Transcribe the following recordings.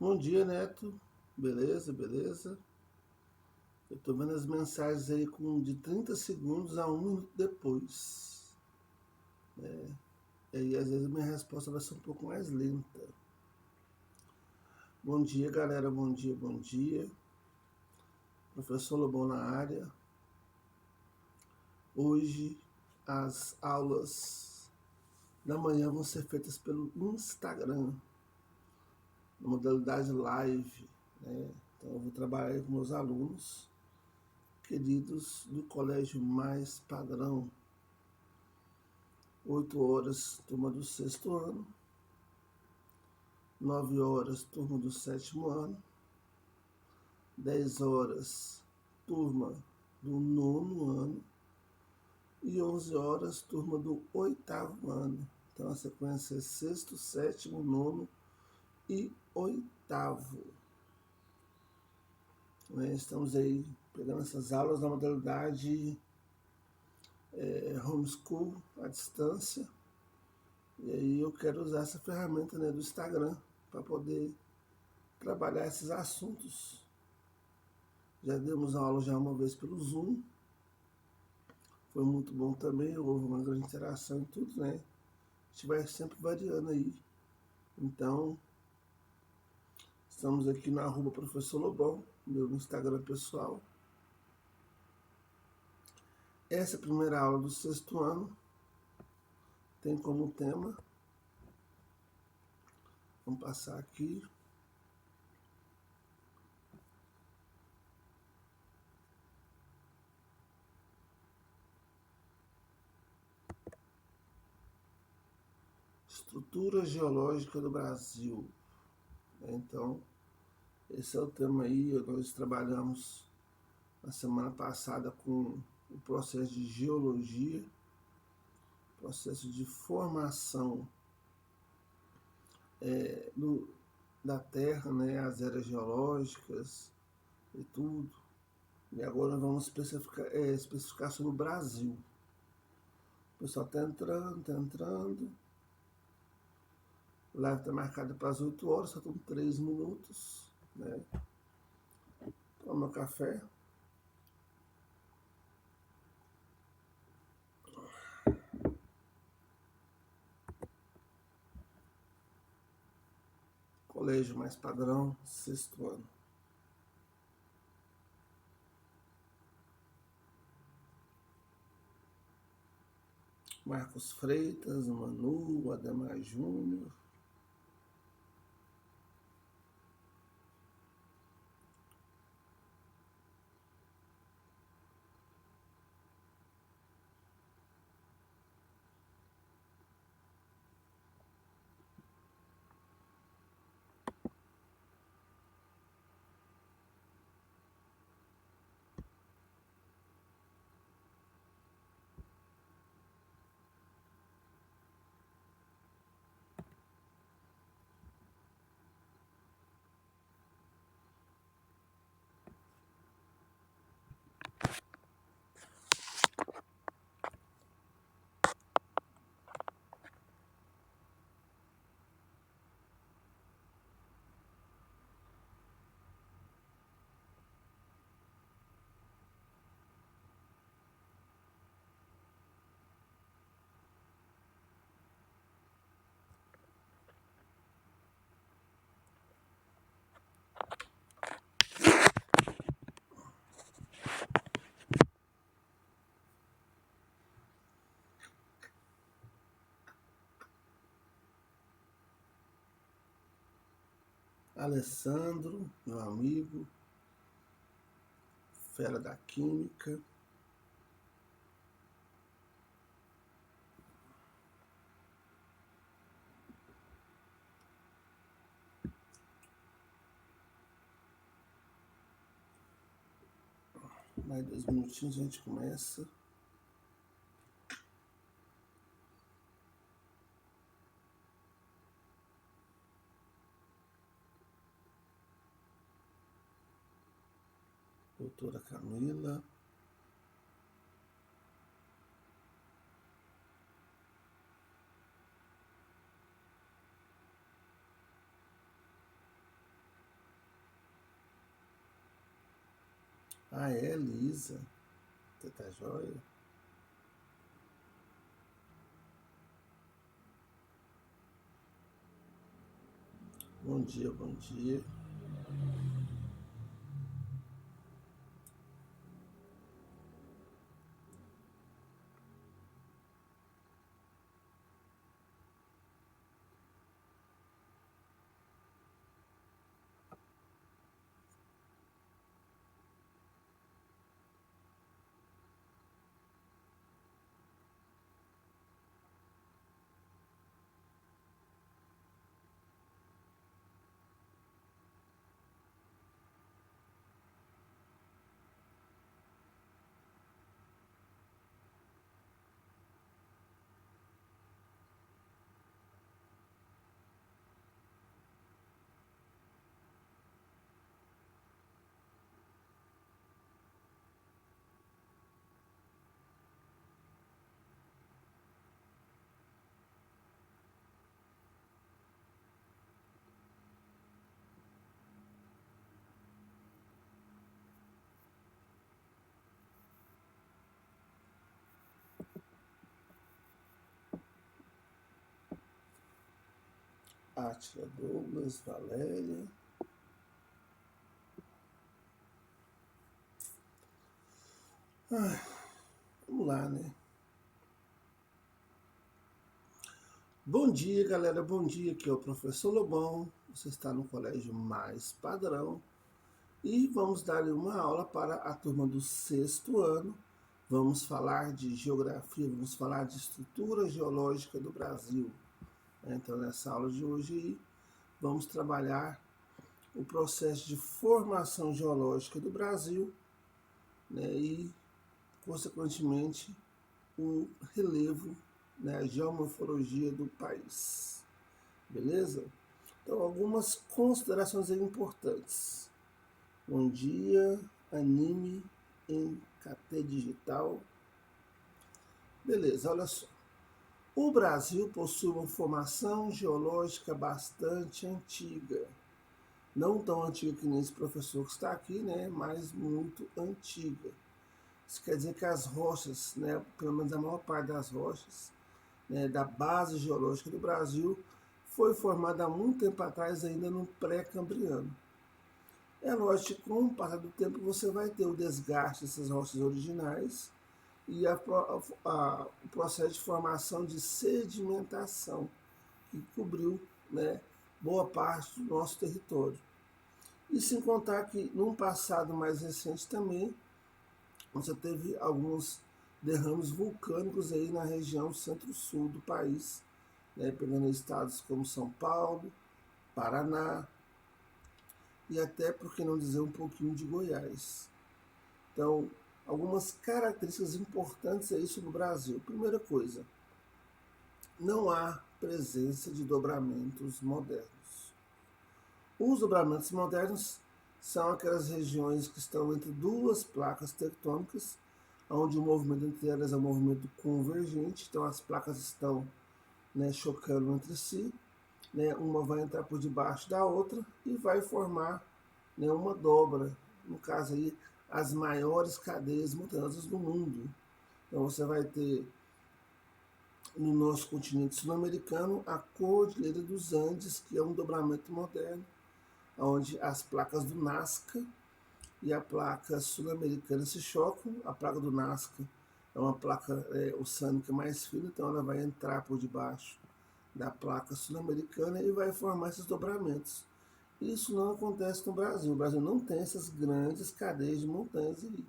Bom dia, Neto. Beleza, beleza. Eu tô vendo as mensagens aí com de 30 segundos a 1 minuto depois. E aí, às vezes, a minha resposta vai ser um pouco mais lenta. Bom dia, galera. Bom dia, bom dia. Professor Lobão na área. Hoje, as aulas da manhã vão ser feitas pelo Instagram, na modalidade live, né? Então, eu vou trabalhar com meus alunos queridos do Colégio Mais Padrão. 8 horas, turma do 6º ano. 9 horas, turma do 7º ano. 10 horas, turma do 9º ano. E 11 horas, turma do 8º ano. Então a sequência é 6º, 7º, 9º e 8º. Estamos aí pegando essas aulas na modalidade homeschool, à distância. E aí eu quero usar essa ferramenta, né, do Instagram para poder trabalhar esses assuntos. Já demos aula já uma vez pelo Zoom. Foi muito bom também, houve uma grande interação e tudo, né? A gente vai sempre variando aí. Então, estamos aqui na @professor Lobão, meu Instagram pessoal. Essa primeira aula do 6º ano tem como tema, vamos passar aqui, estrutura geológica do Brasil. Então, esse é o tema aí. Nós trabalhamos na semana passada com o processo de geologia, processo de formação da Terra, né, as eras geológicas e tudo. E agora nós vamos especificar sobre o Brasil. O pessoal está entrando, está entrando. A live está marcada para as 8 horas, só estão 3 minutos. Né? Toma meu café. Colégio Mais Padrão, 6º ano. Marcos Freitas, Manu, Ademar Júnior. Alessandro, meu amigo, fera da química. Mais 2 minutinhos a gente começa. Doutora Camila. Ah, é, Lisa. Você tá joia? Bom dia, bom dia. Átila Douglas, Valéria. Vamos lá, né? Bom dia, galera. Bom dia. Aqui é o professor Lobão. Você está no Colégio Mais Padrão. E vamos dar uma aula para a turma do sexto ano. Vamos falar de geografia, vamos falar de estrutura geológica do Brasil. Então, nessa aula de hoje, vamos trabalhar o processo de formação geológica do Brasil, né, e, consequentemente, o relevo, né, a geomorfologia do país. Beleza? Então, algumas considerações importantes. Bom dia, anime em KT Digital. Beleza, olha só. O Brasil possui uma formação geológica bastante antiga. Não tão antiga que nem esse professor que está aqui, né? Mas muito antiga. Isso quer dizer que as rochas, né, pelo menos a maior parte das rochas, né, da base geológica do Brasil, foi formada há muito tempo atrás, ainda no pré-cambriano. É lógico que com o passar do tempo você vai ter o desgaste dessas rochas originais e o processo de formação de sedimentação que cobriu, né, boa parte do nosso território. E sem contar que num passado mais recente também você teve alguns derrames vulcânicos aí na região centro-sul do país, né, pegando estados como São Paulo, Paraná e até, por que não dizer, um pouquinho de Goiás. Então, algumas características importantes aí sobre o Brasil. Primeira coisa, não há presença de dobramentos modernos. Os dobramentos modernos são aquelas regiões que estão entre duas placas tectônicas, onde o movimento entre elas é um movimento convergente, então as placas estão, né, chocando entre si, né, uma vai entrar por debaixo da outra e vai formar, né, uma dobra, no caso aí, as maiores cadeias montanhosas do mundo. Então você vai ter no nosso continente sul-americano a Cordilheira dos Andes, que é um dobramento moderno, onde as placas do Nazca e a placa sul-americana se chocam. A placa do Nazca é uma placa oceânica mais fina, então ela vai entrar por debaixo da placa sul-americana e vai formar esses dobramentos. Isso não acontece no Brasil. O Brasil não tem essas grandes cadeias de montanhas aí,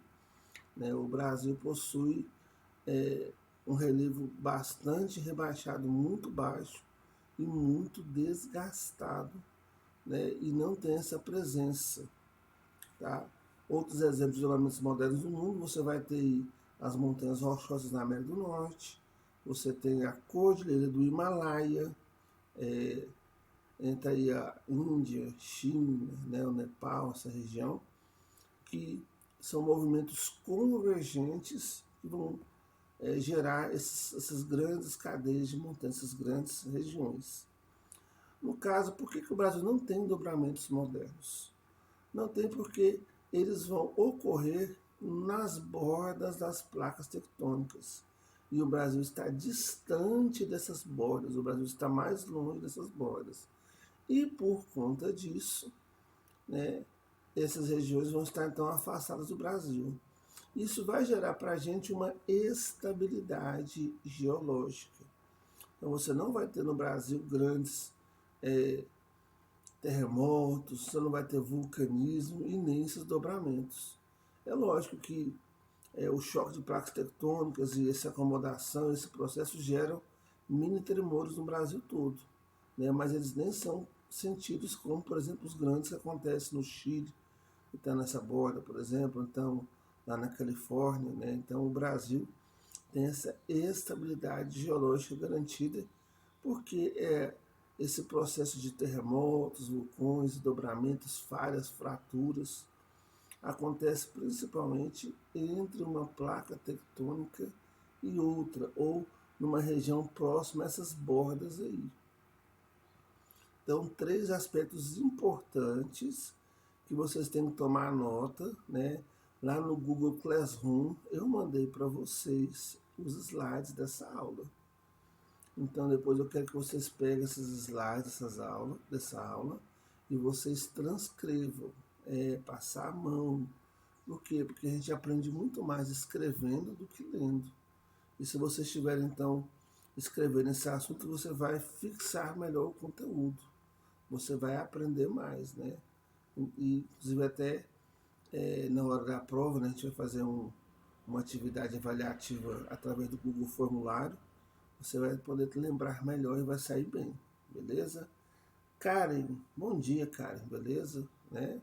né? O Brasil possui um relevo bastante rebaixado, muito baixo e muito desgastado, né? E não tem essa presença. Tá? Outros exemplos de dobramentos modernos do mundo, você vai ter as montanhas rochosas na América do Norte, você tem a Cordilheira do Himalaia, entre aí a Índia, China, né, o Nepal, essa região, que são movimentos convergentes que vão gerar essas grandes cadeias de montanhas, essas grandes regiões. No caso, por que o Brasil não tem dobramentos modernos? Não tem porque eles vão ocorrer nas bordas das placas tectônicas. E o Brasil está distante dessas bordas, o Brasil está mais longe dessas bordas. E por conta disso, né, essas regiões vão estar então afastadas do Brasil. Isso vai gerar para a gente uma estabilidade geológica. Então você não vai ter no Brasil grandes terremotos, você não vai ter vulcanismo e nem esses dobramentos. É lógico que o choque de placas tectônicas e essa acomodação, esse processo geram mini tremores no Brasil todo, né? Mas eles nem são sentidos como, por exemplo, os grandes que acontecem no Chile, que está nessa borda, por exemplo, então lá na Califórnia, né? Então o Brasil tem essa estabilidade geológica garantida porque esse processo de terremotos, vulcões, dobramentos, falhas, fraturas, acontece principalmente entre uma placa tectônica e outra, ou numa região próxima a essas bordas aí. Então, 3 aspectos importantes que vocês têm que tomar nota, né? Lá no Google Classroom, eu mandei para vocês os slides dessa aula. Então, depois eu quero que vocês peguem esses slides dessa aula e vocês transcrevam, passar a mão. Por quê? Porque a gente aprende muito mais escrevendo do que lendo. E se você estiver, então, escrevendo esse assunto, você vai fixar melhor o conteúdo. Você vai aprender mais, né? E, inclusive, até na hora da prova, né, a gente vai fazer uma atividade avaliativa através do Google Formulário. Você vai poder lembrar melhor e vai sair bem, beleza? Karen, bom dia, Karen, beleza? Né?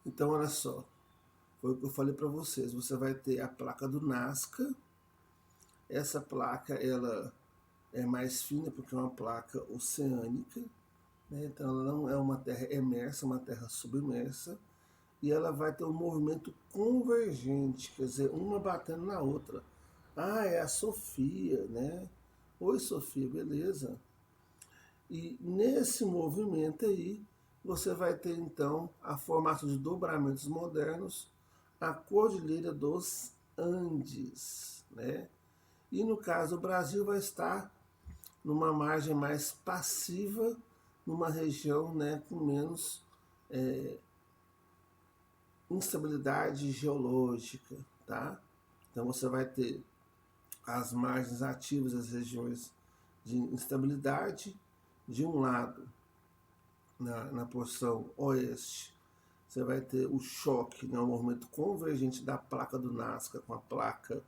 Então, olha só, foi o que eu falei para vocês. Você vai ter a placa do Nazca. Essa placa, ela é mais fina porque é uma placa oceânica, né? Então ela não é uma terra emersa, uma terra submersa. E ela vai ter um movimento convergente, quer dizer, uma batendo na outra. Ah, é a Sofia, né? Oi, Sofia, beleza? E nesse movimento aí, você vai ter então a formação de dobramentos modernos, a Cordilheira dos Andes, né? E no caso, o Brasil vai estar numa margem mais passiva, numa região, né, com menos instabilidade geológica, tá? Então você vai ter as margens ativas, as regiões de instabilidade. De um lado, na porção oeste, você vai ter o choque, né, o movimento convergente da placa do Nazca com a placa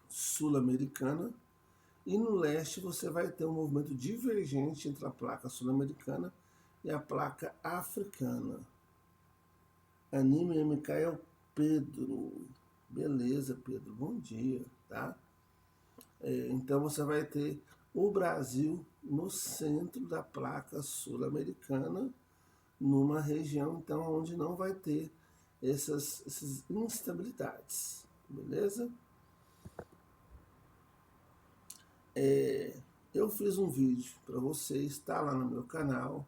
sul-americana. E no leste você vai ter um movimento divergente entre a placa sul-americana e a placa africana. Anime Micael Pedro. Beleza, Pedro, bom dia, tá? Então você vai ter o Brasil no centro da placa sul-americana, numa região então onde não vai ter essas instabilidades, beleza? Eu fiz um vídeo para vocês, está lá no meu canal,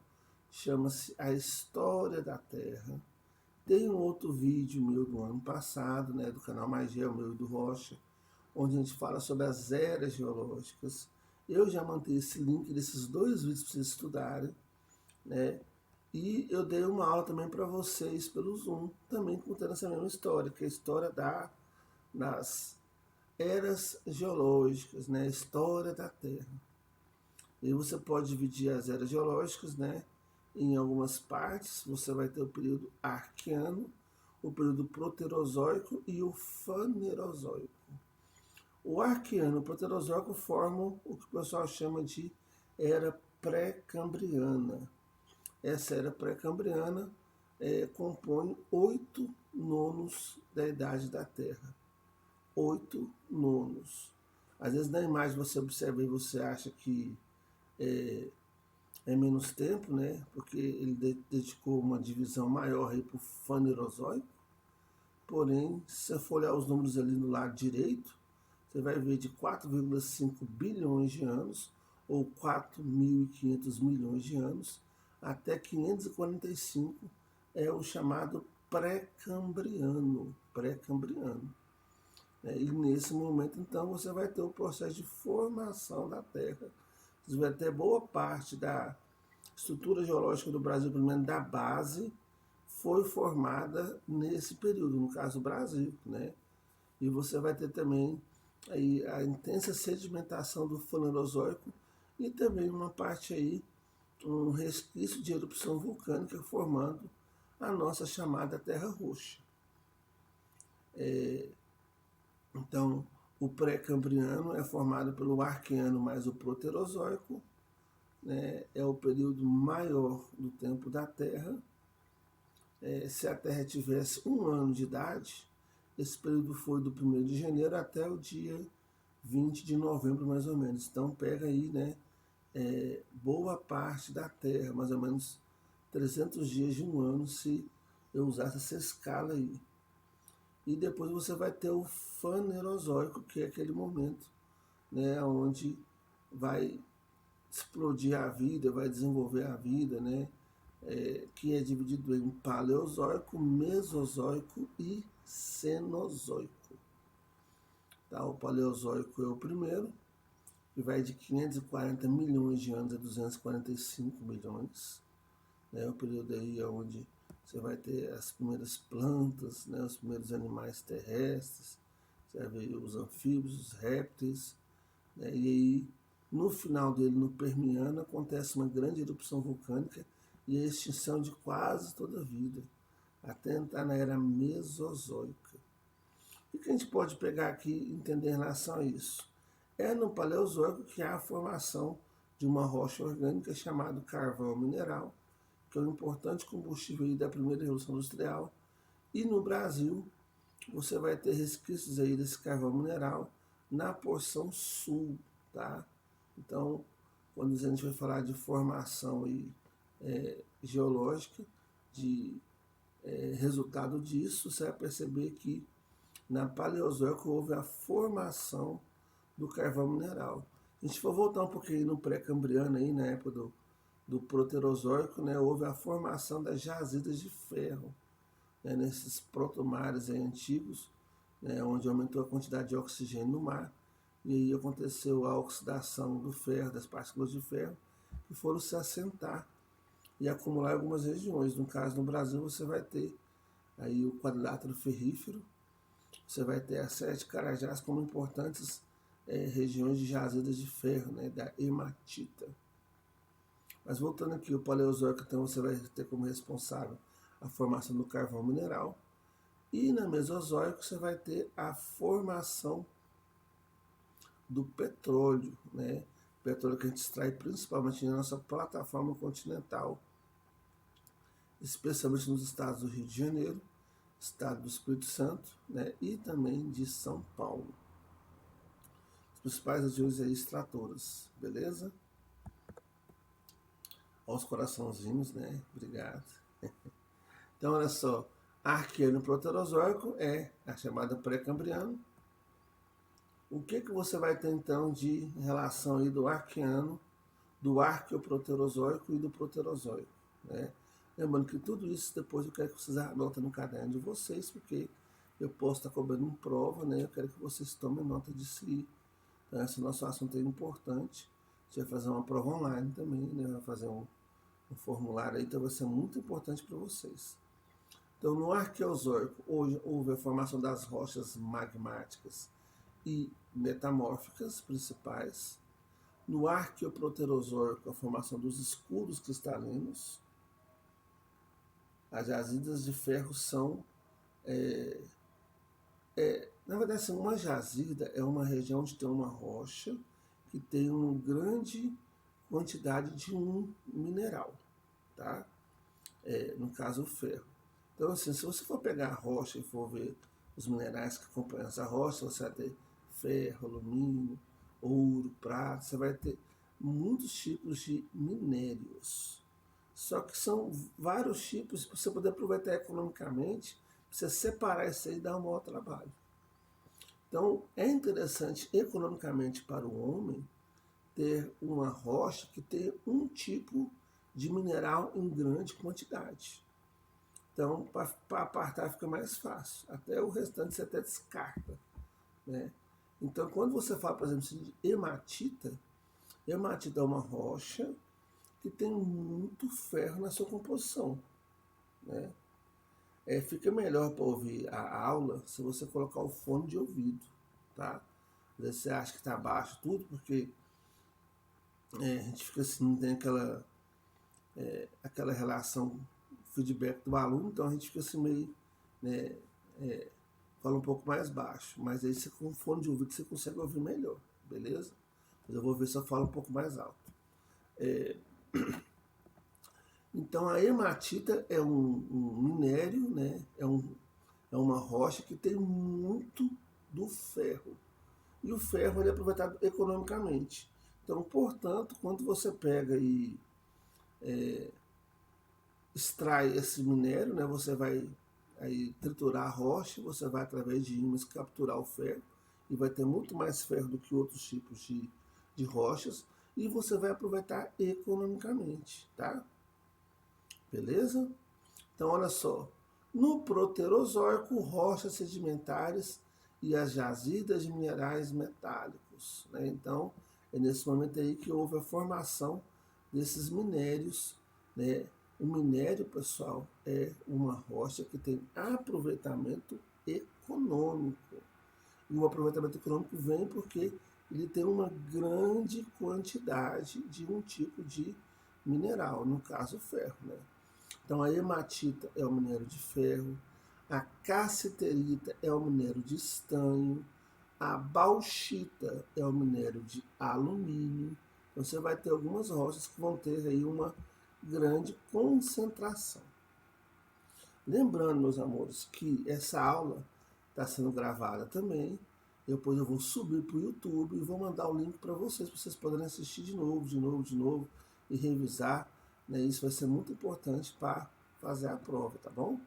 chama-se A História da Terra. Tem um outro vídeo meu do ano passado, né, do canal Magia, meu e do Rocha, onde a gente fala sobre as eras geológicas. Eu já mantenho esse link desses 2 vídeos para vocês estudarem, né? E eu dei uma aula também para vocês pelo Zoom, também contando essa mesma história, que é a história das eras geológicas, né? A história da Terra. E você pode dividir as eras geológicas, né, em algumas partes. Você vai ter o período Arqueano, o período Proterozoico e o Fanerozoico. O Arqueano e o Proterozoico formam o que o pessoal chama de Era Pré-Cambriana. Essa Era Pré-Cambriana compõe 8 nonos da idade da Terra. 8 nonos. Às vezes na imagem você observa e você acha que é menos tempo, né? Porque ele dedicou uma divisão maior para o Fanerozoico. Porém, se você for olhar os números ali no lado direito, você vai ver de 4,5 bilhões de anos, ou 4.500 milhões de anos, até 545 é o chamado pré-cambriano. E nesse momento, então, você vai ter o processo de formação da Terra. Você vai ter boa parte da estrutura geológica do Brasil, pelo menos da base, foi formada nesse período, no caso do Brasil, né? E você vai ter também aí a intensa sedimentação do Fanerozoico e também uma parte aí, um resquício de erupção vulcânica formando a nossa chamada Terra Roxa. Então, o pré-cambriano é formado pelo Arqueano mais o Proterozoico, né? É o período maior do tempo da Terra. Se a Terra tivesse 1 ano de idade, esse período foi do 1º de janeiro até o dia 20 de novembro, mais ou menos. Então, pega aí, né, boa parte da Terra, mais ou menos 300 dias de 1 ano, se eu usasse essa escala aí. E depois você vai ter o Fanerozoico, que é aquele momento, né, onde vai explodir a vida, vai desenvolver a vida, né, que é dividido em Paleozoico, Mesozoico e Cenozoico. Tá? O Paleozoico é o primeiro, que vai de 540 milhões de anos a 245 milhões. Né? O período aí é onde você vai ter as primeiras plantas, né? Os primeiros animais terrestres, você vai ver os anfíbios, os répteis, né? E aí, no final dele, no Permiano, acontece uma grande erupção vulcânica e a extinção de quase toda a vida, até entrar na era Mesozoica. O que a gente pode pegar aqui e entender em relação a isso? É no Paleozoico que há a formação de uma rocha orgânica chamada carvão mineral, que é um importante combustível da primeira revolução industrial. E no Brasil, você vai ter resquícios aí desse carvão mineral na porção sul, tá? Então, quando a gente vai falar de formação aí, geológica, de resultado disso, você vai perceber que na Paleozoico houve a formação do carvão mineral. A gente for voltar um pouquinho no pré-cambriano, aí, na época do Proterozoico, né, houve a formação das jazidas de ferro, né, nesses protomares aí antigos, né, onde aumentou a quantidade de oxigênio no mar, e aí aconteceu a oxidação do ferro, das partículas de ferro, que foram se assentar e acumular em algumas regiões. No caso, no Brasil, você vai ter aí o quadrilátero ferrífero, você vai ter a Serra de Carajás como importantes regiões de jazidas de ferro, né, da hematita. Mas voltando aqui, o Paleozoico, então, você vai ter como responsável a formação do carvão mineral. E na Mesozoico você vai ter a formação do petróleo, né? Petróleo que a gente extrai principalmente na nossa plataforma continental, especialmente nos estados do Rio de Janeiro, estado do Espírito Santo, né? E também de São Paulo. As principais regiões aí extratoras, beleza? Olha os coraçãozinhos, né? Obrigado. Então, olha só, Arqueano Proterozoico é a chamada pré-cambriano. O que você vai ter, então, de relação aí do Arqueano, do Arqueoproterozoico e do Proterozoico, né? Lembrando que tudo isso depois eu quero que vocês anotem no caderno de vocês, porque eu posso estar cobrando em prova, né? Eu quero que vocês tomem nota disso aí. Então, esse nosso assunto é importante. A gente vai fazer uma prova online também, né? Vai fazer um formulário aí, então vai ser muito importante para vocês. Então, no Arqueozoico, hoje houve a formação das rochas magmáticas e metamórficas principais. No Arqueoproterozoico, a formação dos escudos cristalinos. As jazidas de ferro são, na verdade, assim, uma jazida é uma região onde tem uma rocha que tem uma grande quantidade de um mineral, tá? No caso, o ferro. Então, assim, se você for pegar a rocha e for ver os minerais que acompanham essa rocha, você vai ter ferro, alumínio, ouro, prata, você vai ter muitos tipos de minérios. Só que são vários tipos, para você poder aproveitar economicamente, você separar isso aí dá um maior trabalho. Então, é interessante economicamente para o homem ter uma rocha que tenha um tipo de mineral em grande quantidade. Então, para apartar fica mais fácil. Até o restante você até descarta, né? Então, quando você fala, por exemplo, de hematita é uma rocha que tem muito ferro na sua composição, né? Fica melhor para ouvir a aula se você colocar o fone de ouvido, tá? Às vezes você acha que está baixo tudo, porque a gente fica assim, não tem aquela relação feedback do aluno, então a gente fica assim meio, né, fala um pouco mais baixo, mas aí você, com o fone de ouvido você consegue ouvir melhor, beleza? Mas eu vou ver se eu falo um pouco mais alto. Então a hematita é um minério, né? É uma rocha que tem muito do ferro. E o ferro ele é aproveitado economicamente. Então, portanto, quando você pega e extrai esse minério, né? Você vai aí triturar a rocha, você vai através de ímãs capturar o ferro e vai ter muito mais ferro do que outros tipos de rochas e você vai aproveitar economicamente, tá? Beleza? Então, olha só. No Proterozoico, rochas sedimentares e as jazidas de minerais metálicos, né? Então, é nesse momento aí que houve a formação desses minérios, né? O minério, pessoal, é uma rocha que tem aproveitamento econômico. E o aproveitamento econômico vem porque ele tem uma grande quantidade de um tipo de mineral, no caso o ferro, né? Então a hematita é o minério de ferro, a cassiterita é o minério de estanho, a bauxita é o minério de alumínio. Então você vai ter algumas rochas que vão ter aí uma grande concentração. Lembrando, meus amores, que essa aula está sendo gravada também. Depois eu vou subir para o YouTube e vou mandar o link para vocês poderem assistir de novo e revisar, né? Isso vai ser muito importante para fazer a prova, tá bom?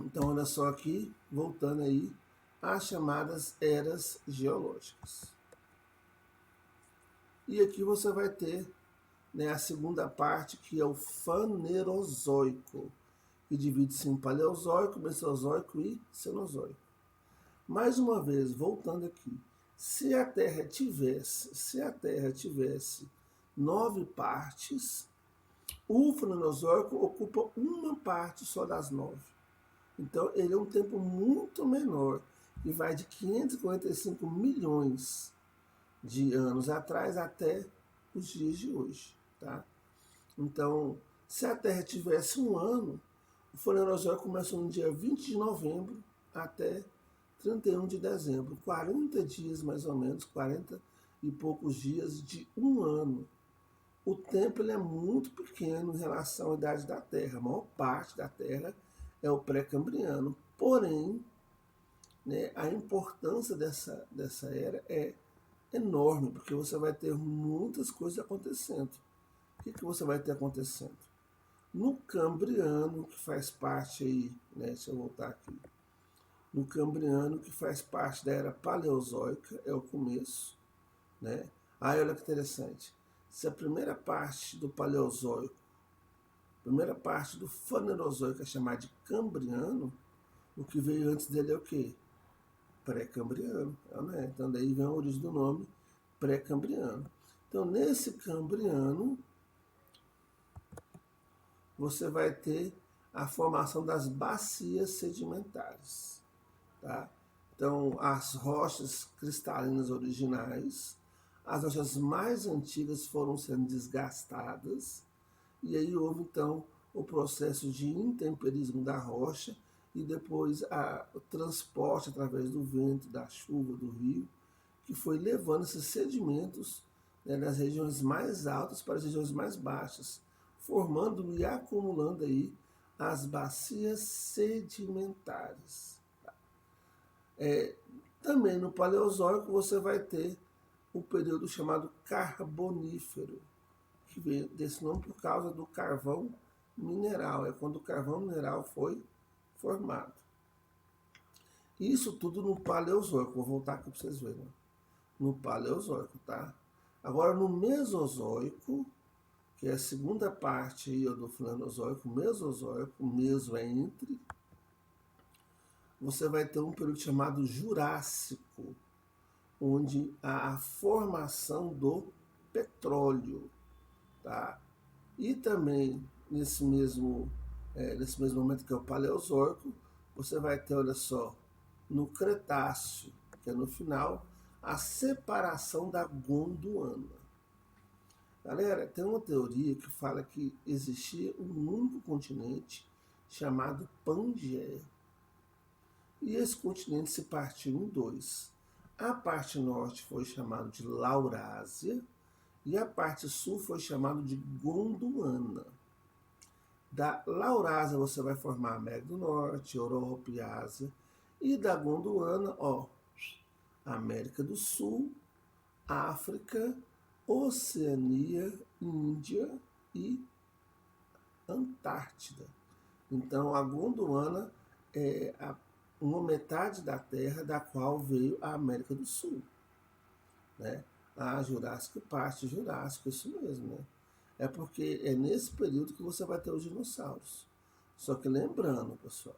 Então, olha só aqui, voltando aí às chamadas eras geológicas. E aqui você vai ter, né, a segunda parte, que é o Fanerozoico, que divide-se em Paleozoico, Mesozoico e Cenozoico. Mais uma vez, voltando aqui, se a Terra tivesse 9 partes, o Fanerozoico ocupa uma parte só das 9. Então, ele é um tempo muito menor, e vai de 545 milhões de anos atrás até os dias de hoje, tá? Então, se a Terra tivesse um ano, o Fanerozoico começou no dia 20 de novembro até 31 de dezembro, 40 dias mais ou menos, 40 e poucos dias de um ano. O tempo ele é muito pequeno em relação à idade da Terra. A maior parte da Terra é o pré-cambriano. Porém, né, a importância dessa era é enorme, porque você vai ter muitas coisas acontecendo. O que você vai ter acontecendo? No Cambriano, que faz parte aí, né, deixa eu voltar aqui. No Cambriano, que faz parte da era Paleozoica, é o começo, né? Aí olha que interessante. Se a primeira parte do Paleozoico, primeira parte do Fanerozoico é chamada de Cambriano, o que veio antes dele é o quê? Pré-Cambriano, né? Então daí vem a origem do nome Pré-Cambriano. Então nesse Cambriano você vai ter a formação das bacias sedimentares, tá? Então as rochas cristalinas originais, as rochas mais antigas foram sendo desgastadas e aí houve então o processo de intemperismo da rocha e depois o transporte através do vento, da chuva, do rio, que foi levando esses sedimentos, né, das regiões mais altas para as regiões mais baixas, formando e acumulando aí as bacias sedimentares. Também no Paleozoico você vai ter o período chamado Carbonífero, que veio desse nome por causa do carvão mineral, é quando o carvão mineral foi formado. Isso tudo no Paleozoico, vou voltar aqui para vocês verem. No Paleozoico, tá? Agora no Mesozoico, que é a segunda parte aí do Filozoico, Mesozoico, meso é entre, você vai ter um período chamado Jurássico, onde há a formação do petróleo, tá? E também nesse mesmo momento que é o Paleozoico, você vai ter, olha só, no Cretáceo, que é no final, a separação da Gondwana. Galera, tem uma teoria que fala que existia um único continente chamado Pangeia. E esse continente se partiu em dois. A parte norte foi chamada de Laurásia e a parte sul foi chamada de Gondwana. Da Laurásia você vai formar a América do Norte, Europa e Ásia. E da Gondwana, ó, América do Sul, África, Oceania, Índia e Antártida. Então a Gondwana é uma metade da Terra da qual veio a América do Sul, né? A Jurássico, parte Jurássico, isso mesmo, né? É porque é nesse período que você vai ter os dinossauros. Só que lembrando, pessoal,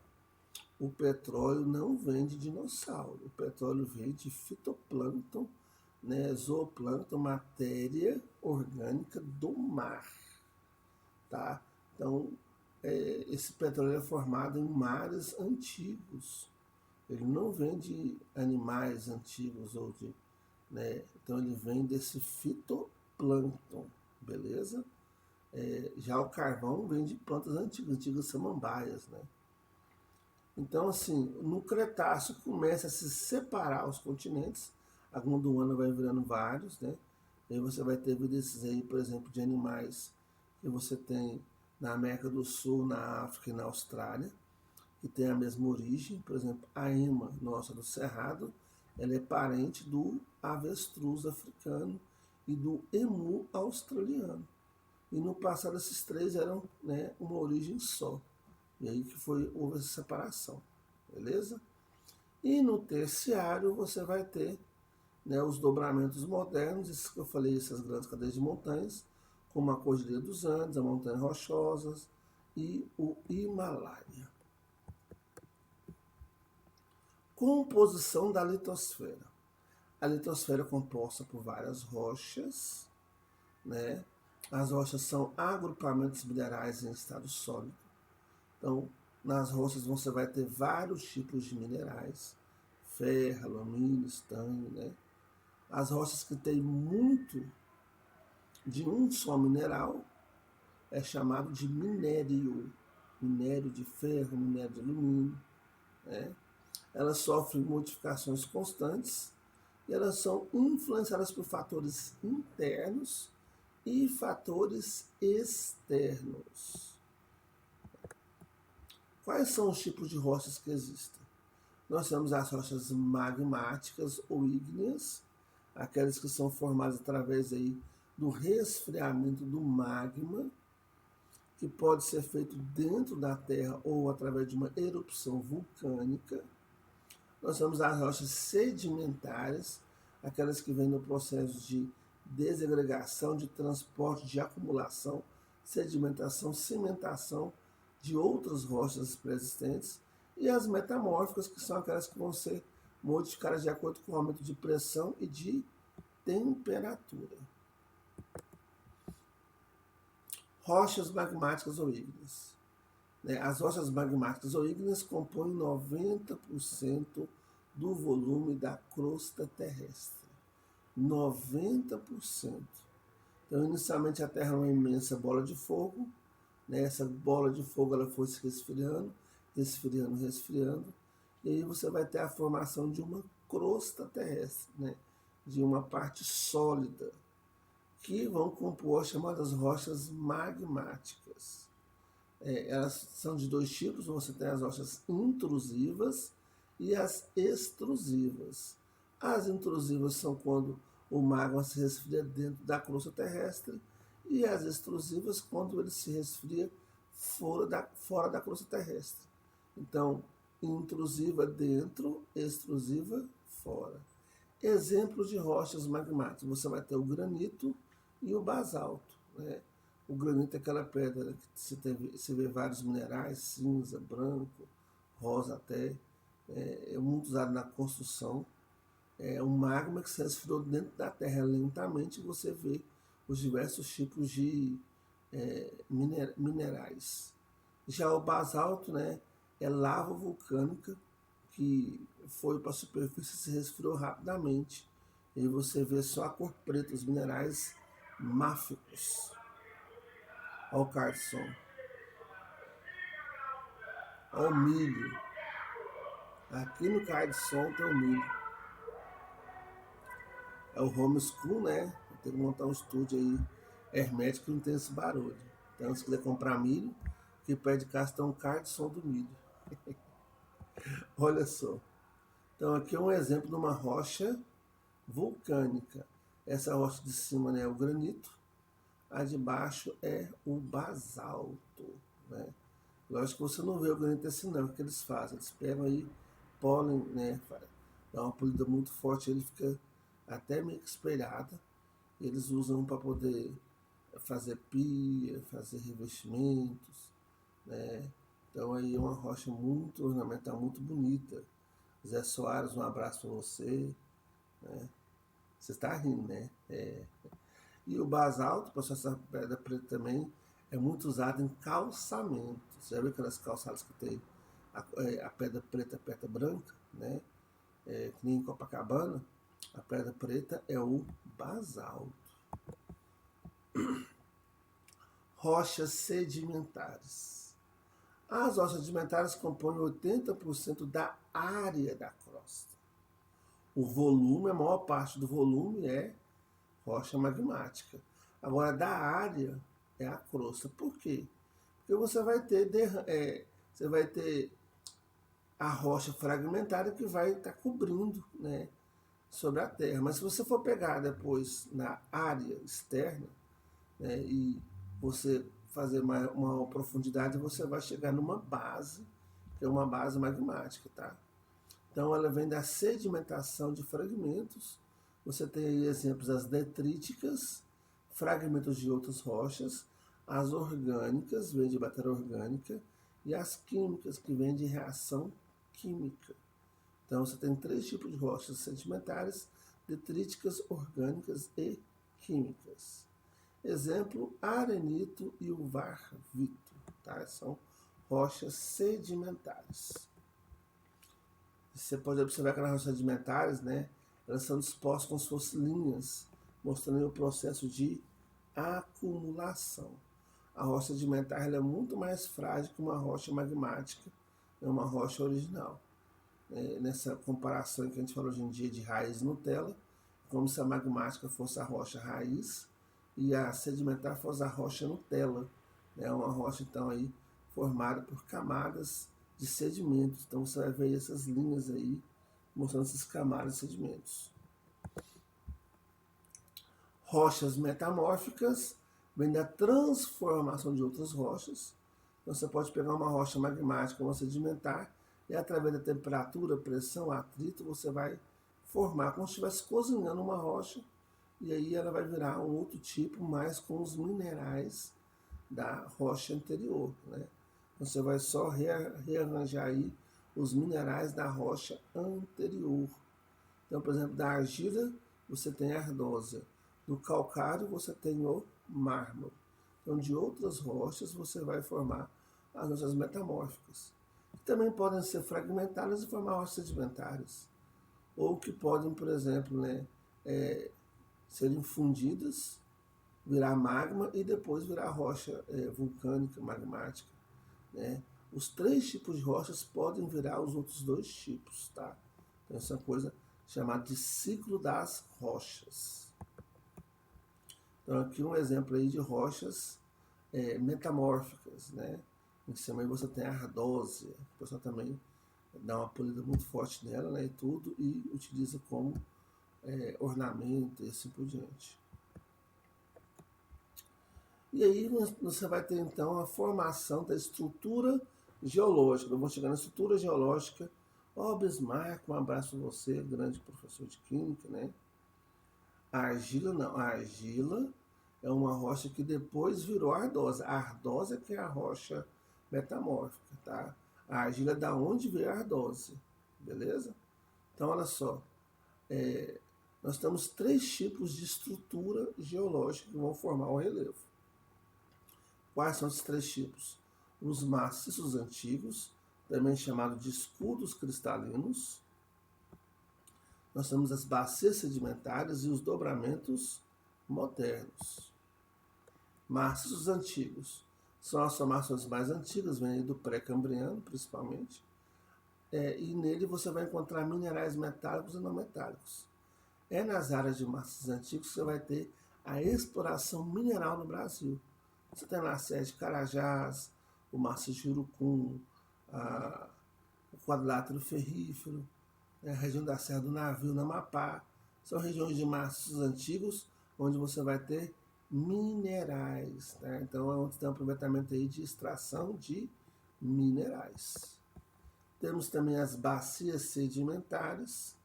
o petróleo não vem de dinossauro, o petróleo vem de fitoplâncton, né, zooplâncton, matéria orgânica do mar, tá? Então, esse petróleo é formado em mares antigos, ele não vem de animais antigos ou de, né? Então ele vem desse fitoplâncton, beleza? Já o carvão vem de plantas antigas samambaias, né? Então, assim, no Cretáceo começa a se separar os continentes, a Gondwana vai virando vários, né? E aí você vai ter evidências aí, por exemplo, de animais que você tem na América do Sul, na África e na Austrália, que tem a mesma origem. Por exemplo, a ema nossa do Cerrado, ela é parente do avestruz africano e do emu australiano. E no passado esses três eram, né, uma origem só. E aí que houve essa separação, beleza? E no terciário você vai ter, né, os dobramentos modernos, esses que eu falei, essas grandes cadeias de montanhas, como a Cordilheira dos Andes, a Montanha Rochosas e o Himalaia. Composição da litosfera. A litosfera é composta por várias rochas, né? As rochas são agrupamentos minerais em estado sólido. Então, nas rochas você vai ter vários tipos de minerais, ferro, alumínio, estanho, né? As rochas que têm muito de um só mineral é chamado de minério. Minério de ferro, minério de alumínio, né? Elas sofrem modificações constantes e elas são influenciadas por fatores internos e fatores externos. Quais são os tipos de rochas que existem? Nós temos as rochas magmáticas ou ígneas, aquelas que são formadas através aí do resfriamento do magma, que pode ser feito dentro da Terra ou através de uma erupção vulcânica. Nós temos as rochas sedimentares, aquelas que vêm no processo de desagregação, de transporte, de acumulação, sedimentação, cimentação de outras rochas pré-existentes, e as metamórficas, que são aquelas que vão ser modificadas de acordo com o aumento de pressão e de temperatura. Rochas magmáticas ou ígneas. As rochas magmáticas ou ígneas compõem 90% do volume da crosta terrestre. 90%. Então, inicialmente, a Terra é uma imensa bola de fogo. Essa bola de fogo ela foi se resfriando, resfriando. E aí você vai ter a formação de uma crosta terrestre, né? De uma parte sólida, que vão compor as chamadas rochas magmáticas. Elas são de dois tipos, você tem as rochas intrusivas e as extrusivas. As intrusivas são quando o magma se resfria dentro da crosta terrestre, e as extrusivas quando ele se resfria fora da crosta terrestre. Então, intrusiva dentro, extrusiva fora. Exemplos de rochas magmáticas, você vai ter o granito e o basalto, né? O granito é aquela pedra que você vê vários minerais, cinza, branco, rosa até, é muito usado na construção. É um magma que se resfriou dentro da terra lentamente e você vê os diversos tipos de minerais. Já o basalto, né, é lava vulcânica que foi para a superfície e se resfriou rapidamente. E você vê só a cor preta, os minerais máficos. Olha o Carson. Olha o milho. Aqui no Carson tem o milho. É o homeschool, né? Tem que montar um estúdio aí hermético que não tem esse barulho. Então, se quiser comprar milho, aqui perto de casa tem um Carson do milho. Olha só. Então, aqui é um exemplo de uma rocha vulcânica. Essa rocha de cima, né, é o granito. A de baixo é o basalto, né? Lógico que você não vê o granito assim não, o que eles fazem? Eles pegam aí pólen, né? Dá uma polida muito forte, ele fica até meio que espelhada. Eles usam para poder fazer pia, fazer revestimentos, né? Então aí é uma rocha muito ornamental, muito bonita. Zé Soares, um abraço para você, né? Você está rindo, né? E o basalto, para essa pedra preta também, é muito usado em calçamento. Você já viu aquelas calçadas que tem a pedra preta, a pedra branca, né? Que nem em Copacabana, a pedra preta é o basalto. Rochas sedimentares. As rochas sedimentares compõem 80% da área da crosta. O volume, a maior parte do volume é rocha magmática. Agora, da área é a crosta. Por quê? Porque você vai ter a rocha fragmentada que vai estar cobrindo, né, sobre a terra. Mas se você for pegar depois na área externa, né, e você fazer uma profundidade, você vai chegar numa base, que é uma base magmática, tá? Então ela vem da sedimentação de fragmentos. Você tem aí exemplos das detríticas, fragmentos de outras rochas, as orgânicas, vêm de matéria orgânica, e as químicas, que vêm de reação química. Então você tem 3 tipos de rochas sedimentares: detríticas, orgânicas e químicas. Exemplo, arenito e o varvito, tá? São rochas sedimentares. Você pode observar que nas rochas sedimentares, né, elas são dispostas como se fossem linhas, mostrando o processo de acumulação. A rocha sedimentar ela é muito mais frágil que uma rocha magmática, é uma rocha original. Nessa comparação que a gente fala hoje em dia de raiz Nutella, como se a magmática fosse a rocha raiz e a sedimentar fosse a rocha Nutella. É uma rocha, então, aí formada por camadas de sedimentos. Então você vai ver essas linhas aí, mostrando essas camadas de sedimentos. Rochas metamórficas vem da transformação de outras rochas. Então você pode pegar uma rocha magmática ou sedimentar e através da temperatura, pressão, atrito, você vai formar como se estivesse cozinhando uma rocha, e aí ela vai virar um outro tipo, mais com os minerais da rocha anterior, né? Você vai só rearranjar aí os minerais da rocha anterior. Então, por exemplo, da argila você tem a ardósia, do calcário você tem o mármore. Então, de outras rochas você vai formar as rochas metamórficas, que também podem ser fragmentadas e formar rochas sedimentares, ou que podem, por exemplo, né, serem fundidas, virar magma e depois virar rocha vulcânica, magmática, né? Os 3 tipos de rochas podem virar os outros 2 tipos, tá? Então, essa é uma coisa chamada de ciclo das rochas. Então, aqui um exemplo aí de rochas metamórficas, né? Em cima aí você tem a ardósia, o pessoal também dá uma polida muito forte nela, né? E tudo, e utiliza como ornamento e assim por diante. E aí você vai ter então a formação da estrutura geológica. Eu vou chegar na estrutura geológica. Ó, Bismarck, um abraço a você, grande professor de química, né? A argila não. A argila é uma rocha que depois virou ardosa. A ardosa que é a rocha metamórfica, tá? A argila é da onde veio a ardose, beleza? Então, olha só, nós temos 3 tipos de estrutura geológica que vão formar o relevo. Quais são esses 3 tipos? Os maciços antigos, também chamados de escudos cristalinos. Nós temos as bacias sedimentares e os dobramentos modernos. Maciços antigos são as formações mais antigas, vêm do pré-cambriano, principalmente. E nele você vai encontrar minerais metálicos e não metálicos. É nas áreas de maciços antigos que você vai ter a exploração mineral no Brasil. Você tem na Serra de Carajás, o maciço de Urucum, o quadrilátero ferrífero, a região da Serra do Navio, no Amapá. São regiões de maciços antigos onde você vai ter minerais. Tá? Então, é onde tem um aproveitamento aí de extração de minerais. Temos também as bacias sedimentares,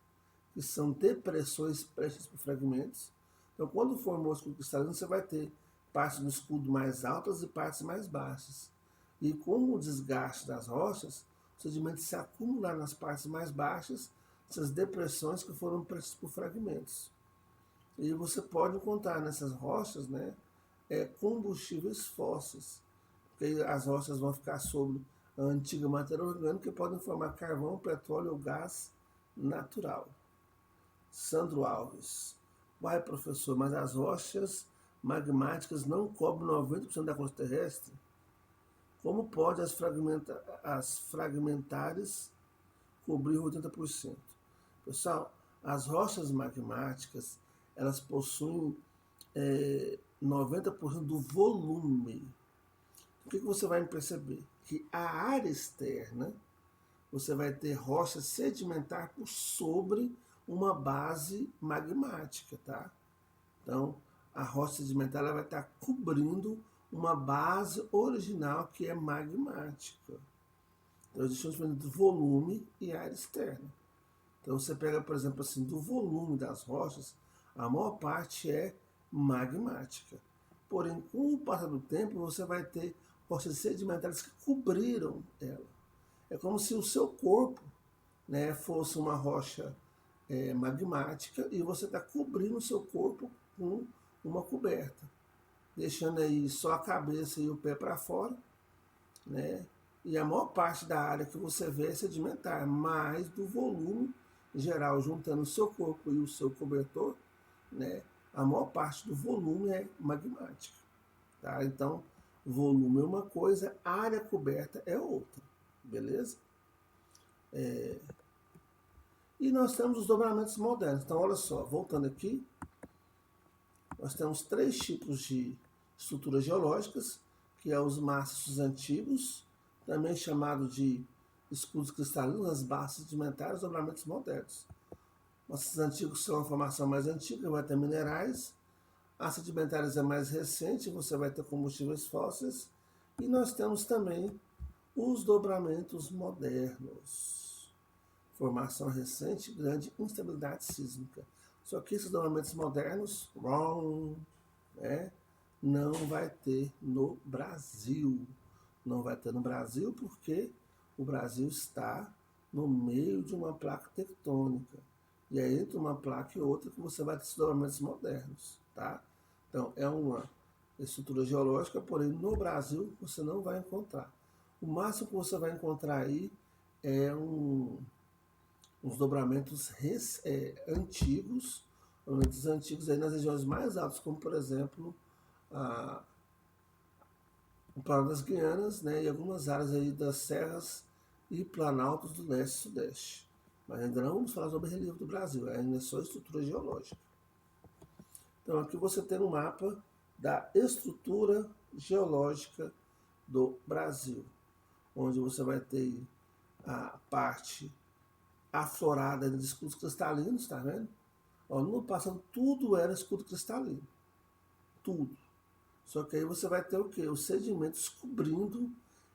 que são depressões prestas por fragmentos. Então, quando formou o escudo cristalino, você vai ter partes do escudo mais altas e partes mais baixas. E com o desgaste das rochas, os sedimentos se acumularam nas partes mais baixas, essas depressões que foram prestas por fragmentos. E você pode encontrar nessas rochas, né, combustíveis fósseis, porque as rochas vão ficar sobre a antiga matéria orgânica que podem formar carvão, petróleo ou gás natural. Sandro Alves. Uai, professor, mas as rochas magmáticas não cobrem 90% da crosta terrestre? Como pode as fragmentares cobrir 80%? Pessoal, as rochas magmáticas, elas possuem 90% do volume. O que você vai perceber? Que a área externa, você vai ter rocha sedimentar por sobre uma base magmática, tá? Então, a rocha sedimentar ela vai estar cobrindo uma base original que é magmática. Então, existe uma diferença de volume e área externa. Então, você pega, por exemplo, assim, do volume das rochas, a maior parte é magmática. Porém, com o passar do tempo, você vai ter rochas sedimentares que cobriram ela. É como se o seu corpo, né, fosse uma rocha magmática e você está cobrindo o seu corpo com uma coberta, deixando aí só a cabeça e o pé para fora, né? E a maior parte da área que você vê é sedimentar, mais do volume geral, juntando o seu corpo e o seu cobertor, né? A maior parte do volume é magmática, tá? Então, volume é uma coisa, área coberta é outra, beleza? E nós temos os dobramentos modernos. Então, olha só, voltando aqui, nós temos 3 tipos de estruturas geológicas, que é os maciços antigos, também chamado de escudos cristalinos, as bases sedimentares, os dobramentos modernos. Os antigos são a formação mais antiga, vai ter minerais. As sedimentares é mais recente, você vai ter combustíveis fósseis. E nós temos também os dobramentos modernos. Formação recente, grande instabilidade sísmica. Só que esses dobramentos modernos, né, não vai ter no Brasil. Não vai ter no Brasil porque o Brasil está no meio de uma placa tectônica. E aí, entre uma placa e outra, que você vai ter esses dobramentos modernos, tá? Então, é uma estrutura geológica, porém, no Brasil, você não vai encontrar. O máximo que você vai encontrar aí é uns dobramentos antigos aí nas regiões mais altas, como, por exemplo, o Planalto das Guianas, né, e algumas áreas aí das serras e planaltos do leste e sudeste. Mas ainda não vamos falar sobre o relevo do Brasil, ainda é só estrutura geológica. Então aqui você tem um mapa da estrutura geológica do Brasil, onde você vai ter a parte aflorada de escudos cristalinos, tá vendo? Ó, no passado tudo era escudo cristalino, tudo. Só que aí você vai ter o quê? Os sedimentos cobrindo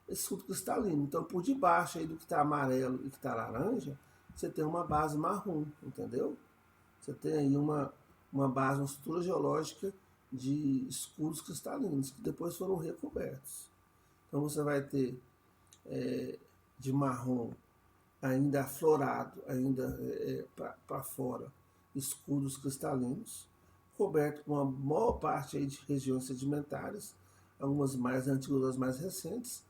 esse escudo cristalino. Então, por debaixo aí do que está amarelo e que está laranja, você tem uma base marrom, entendeu? Você tem aí uma base, uma estrutura geológica de escudos cristalinos, que depois foram recobertos. Então você vai ter de marrom ainda aflorado, ainda para fora, escudos cristalinos, coberto com uma maior parte aí de regiões sedimentares, algumas mais antigas, outras mais recentes,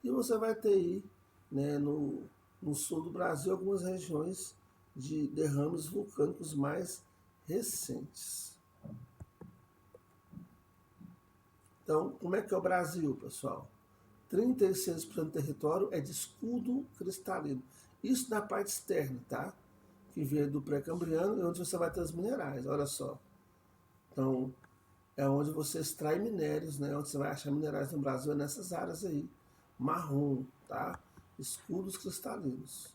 e você vai ter aí, né, no sul do Brasil, algumas regiões de derrames vulcânicos mais recentes. Então, como é que é o Brasil, pessoal? 36% do território é de escudo cristalino. Isso na parte externa, tá? Que veio do pré-cambriano e onde você vai ter os minerais, olha só. Então, é onde você extrai minérios, né? Onde você vai achar minerais no Brasil, é nessas áreas aí. Marrom, tá? Escudos cristalinos.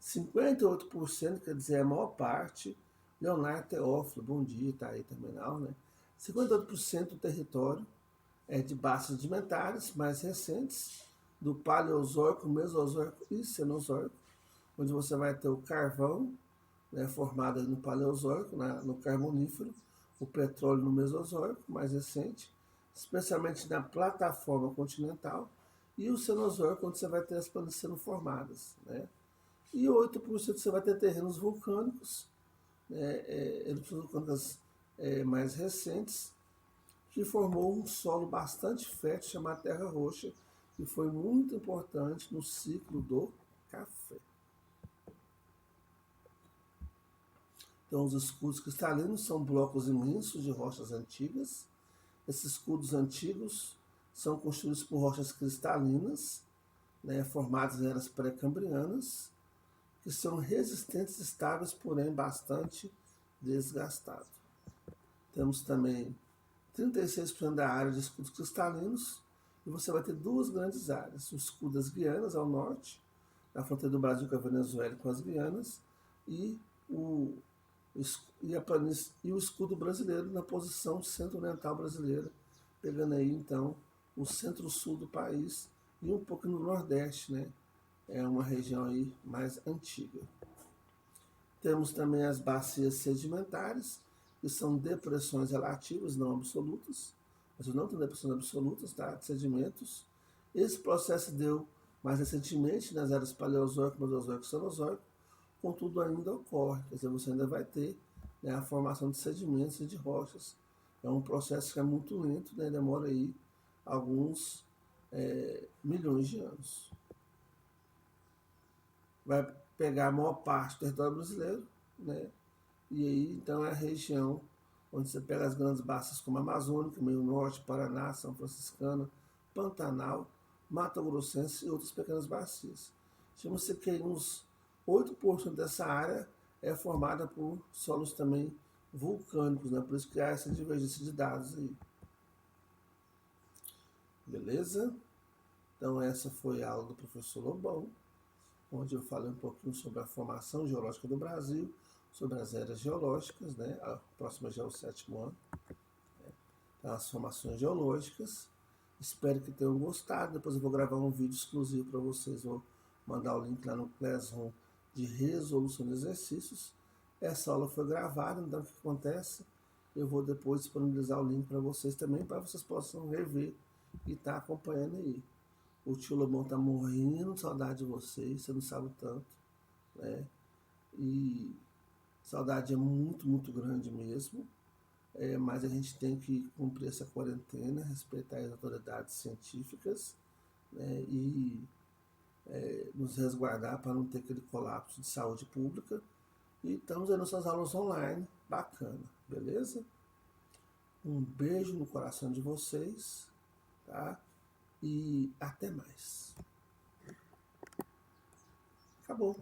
58%, quer dizer, a maior parte. Leonardo Teófilo, bom dia, tá aí também não, né? 58% do território é de bases sedimentares mais recentes, do Paleozoico, Mesozoico e Cenozoico, onde você vai ter o carvão, né, formado no Paleozoico, no Carbonífero, o petróleo no Mesozoico, mais recente, especialmente na plataforma continental, e o Cenozoico, onde você vai ter as planícies sendo formadas. Né? E 8% você vai ter terrenos vulcânicos, erupções vulcânicas mais recentes, que formou um solo bastante fértil chamado Terra Roxa, que foi muito importante no ciclo do café. Então, os escudos cristalinos são blocos imensos de rochas antigas. Esses escudos antigos são construídos por rochas cristalinas, né, formadas em eras pré-cambrianas, que são resistentes e estáveis, porém bastante desgastados. Temos também 36% da área de escudos cristalinos, e você vai ter duas grandes áreas: o escudo das Guianas ao norte, na fronteira do Brasil com a Venezuela e com as Guianas, e o escudo brasileiro na posição centro-oriental brasileira, pegando aí então o centro-sul do país e um pouco no nordeste, né? É uma região aí mais antiga. Temos também as bacias sedimentares, que são depressões relativas, não absolutas. Mas não tem depressões absolutas, tá? De sedimentos. Esse processo deu mais recentemente nas eras Paleozoico, Mesozoico e Cenozoico, contudo ainda ocorre, quer dizer, você ainda vai ter, né, a formação de sedimentos e de rochas. É um processo que é muito lento, né, demora aí alguns milhões de anos. Vai pegar a maior parte do território brasileiro, né, e aí então é a região onde você pega as grandes bacias como a Amazônica, Meio Norte, Paraná, São Franciscana, Pantanal, Mato Grossense e outras pequenas bacias. Chama-se que uns 8% dessa área é formada por solos também vulcânicos, né? Por isso que há essa divergência de dados aí. Beleza? Então essa foi a aula do professor Lobão, onde eu falei um pouquinho sobre a formação geológica do Brasil, sobre as eras geológicas, né? A próxima já é o 7º ano, né? As formações geológicas. Espero que tenham gostado. Depois eu vou gravar um vídeo exclusivo para vocês. Vou mandar o link lá no Classroom de resolução de exercícios. Essa aula foi gravada, então o que acontece? Eu vou depois disponibilizar o link para vocês também, para vocês possam rever e estar acompanhando aí. O tio Lobão tá morrendo de saudade de vocês, você não sabe o tanto, né? E saudade é muito, muito grande mesmo. Mas a gente tem que cumprir essa quarentena, respeitar as autoridades científicas, né, e nos resguardar para não ter aquele colapso de saúde pública. E estamos aí nossas aulas online, bacana, beleza? Um beijo no coração de vocês, tá? E até mais. Acabou.